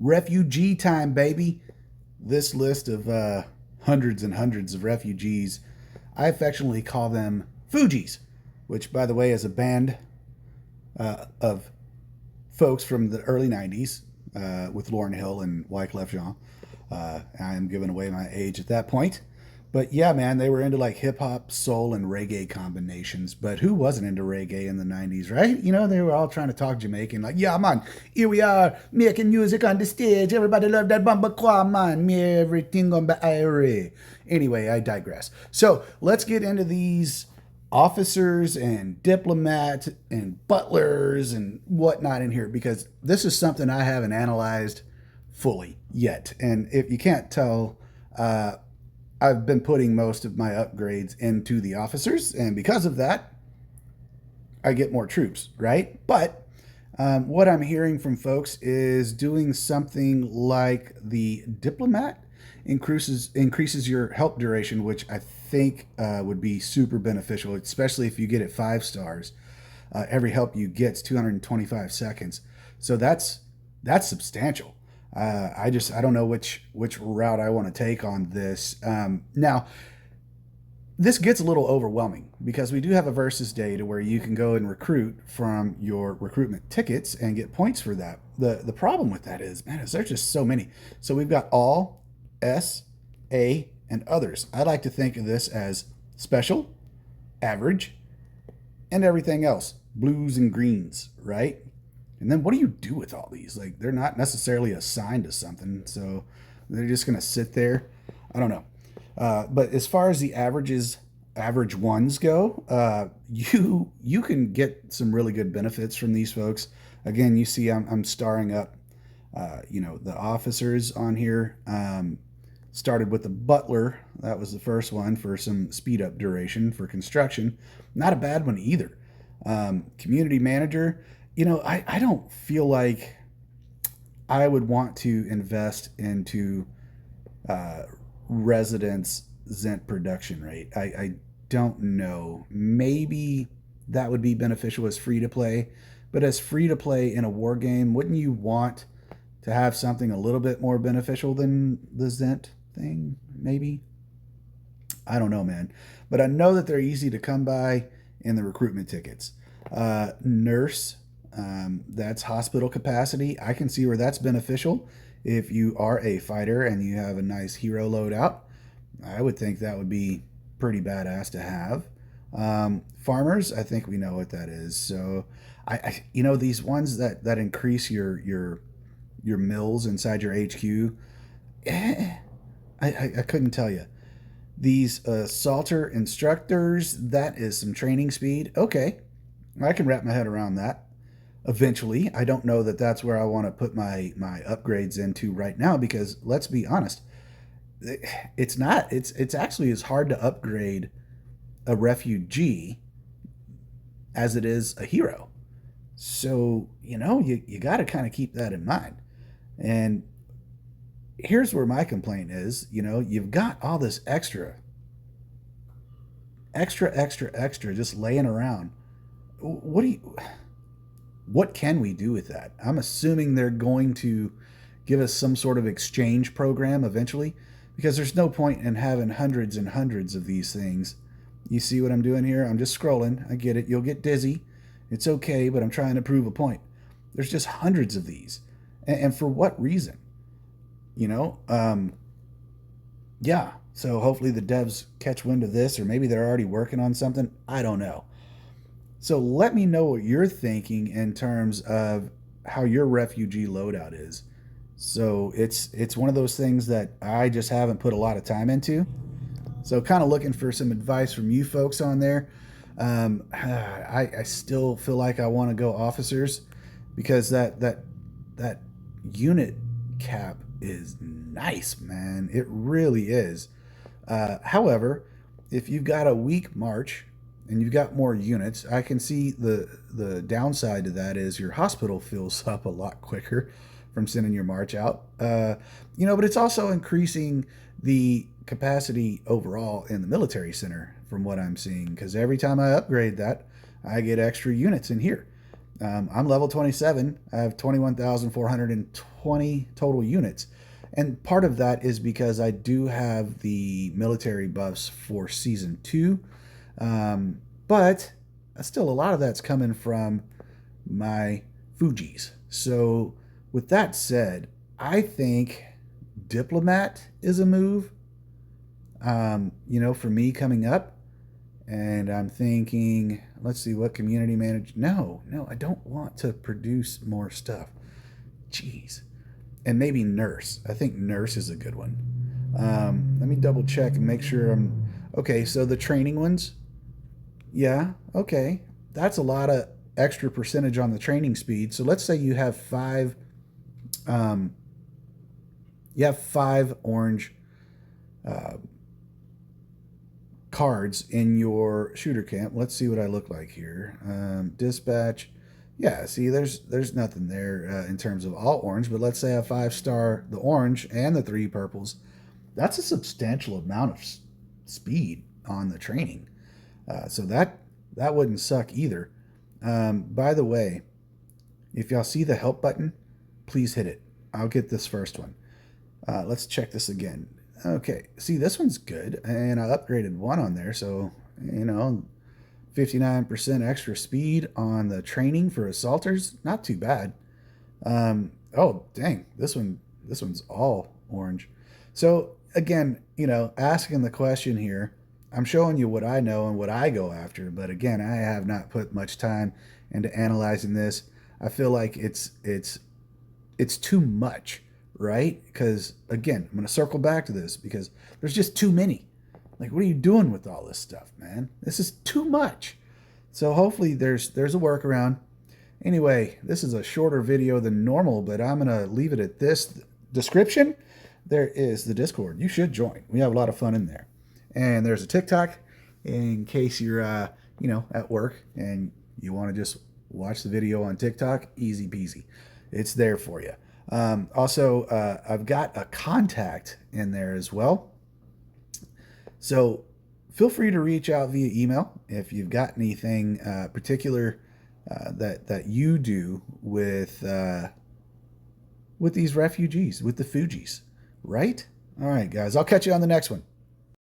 Refugee time, baby. This list of hundreds and hundreds of refugees, I affectionately call them Fugees, which, by the way, is a band of folks from the early 90s with Lauryn Hill and Wyclef Jean. I am giving away my age at that point. But yeah, man, they were into like hip hop, soul, and reggae combinations. But who wasn't into reggae in the 90s, right? You know, they were all trying to talk Jamaican, like, yeah, man, here we are making music on the stage. Everybody love that bamba man. Me, everything on the IRA. Anyway, I digress. So let's get into these officers and diplomats and butlers and whatnot in here because this is something I haven't analyzed fully yet. And if you can't tell, I've been putting most of my upgrades into the officers, and because of that, I get more troops, right? But what I'm hearing from folks is doing something like the diplomat increases your help duration, which I think would be super beneficial, especially if you get it 5 stars. Every help you get's 225 seconds, so that's substantial. I don't know which route I want to take on this. Now, this gets a little overwhelming because we do have a versus day to where you can go and recruit from your recruitment tickets and get points for that. The problem with that is, man, is there's just so many. So we've got all, S, A, and others. I like to think of this as special, average, and everything else. Blues and greens, right? And then what do you do with all these? Like, they're not necessarily assigned to something, so they're just going to sit there. I don't know. But as far as the average ones go, you can get some really good benefits from these folks. Again, you see I'm starring up, the officers on here. Started with the butler. That was the first one for some speed up duration for construction. Not a bad one either. Community manager. I don't feel like I would want to invest into residents' Zent production rate. I don't know. Maybe that would be beneficial as free to play, but as free to play in a war game, wouldn't you want to have something a little bit more beneficial than the Zent thing? Maybe. I don't know, man. But I know that they're easy to come by in the recruitment tickets. Nurse. That's hospital capacity. I can see where that's beneficial. If you are a fighter and you have a nice hero loadout, I would think that would be pretty badass to have. Farmers, I think we know what that is. So these ones that increase your mills inside your HQ, I couldn't tell you. These Salter instructors, that is some training speed. Okay, I can wrap my head around that. Eventually, I don't know that that's where I want to put my upgrades into right now because let's be honest, it's not. It's actually as hard to upgrade a refugee as it is a hero. So you got to kind of keep that in mind. And here's where my complaint is. You've got all this extra just laying around. What can we do with that? I'm assuming they're going to give us some sort of exchange program eventually because there's no point in having hundreds and hundreds of these things. You see what I'm doing here? I'm just scrolling. I get it. You'll get dizzy. It's okay, but I'm trying to prove a point. There's just hundreds of these. And for what reason? Yeah. So hopefully the devs catch wind of this, or maybe they're already working on something. I don't know. So let me know what you're thinking in terms of how your refugee loadout is. So it's one of those things that I just haven't put a lot of time into. So kind of looking for some advice from you folks on there. I still feel like I want to go officers because that unit cap is nice, man. It really is. However, if you've got a weak march and you've got more units, I can see the downside to that is your hospital fills up a lot quicker from sending your march out. But it's also increasing the capacity overall in the military center from what I'm seeing, because every time I upgrade that, I get extra units in here. I'm level 27. I have 21,420 total units. And part of that is because I do have the military buffs for season 2. But still, a lot of that's coming from my Fugees. So, with that said, I think diplomat is a move, for me coming up. And I'm thinking, let's see what community manager. No, I don't want to produce more stuff. Jeez. And maybe nurse. I think nurse is a good one. Let me double check and make sure I'm okay. So the training ones, yeah, okay. That's a lot of extra percentage on the training speed. So let's say um, you have 5 orange uh, cards in your shooter camp. Let's see what I look like here. Dispatch. Yeah, see, there's nothing there in terms of all orange, but let's say a 5-star the orange and the 3 purples. That's a substantial amount of speed on the training. So that wouldn't suck either. By the way, if y'all see the help button, please hit it. I'll get this first one. Let's check this again. Okay, see, this one's good, and I upgraded 1 on there, so 59% extra speed on the training for assaulters. Not too bad. Oh dang, this one's all orange. So again, asking the question here, I'm showing you what I know and what I go after, but again, I have not put much time into analyzing this. I feel like it's too much, right? Because again, I'm going to circle back to this because there's just too many. Like, what are you doing with all this stuff, man? This is too much. So hopefully there's a workaround. Anyway, this is a shorter video than normal, but I'm going to leave it at this description. There is the Discord. You should join. We have a lot of fun in there. And there's a TikTok in case you're, at work and you want to just watch the video on TikTok. Easy peasy. It's there for you. Also, I've got a contact in there as well. So feel free to reach out via email if you've got anything particular that you do with these refugees, with the Fugees, right? All right, guys. I'll catch you on the next one.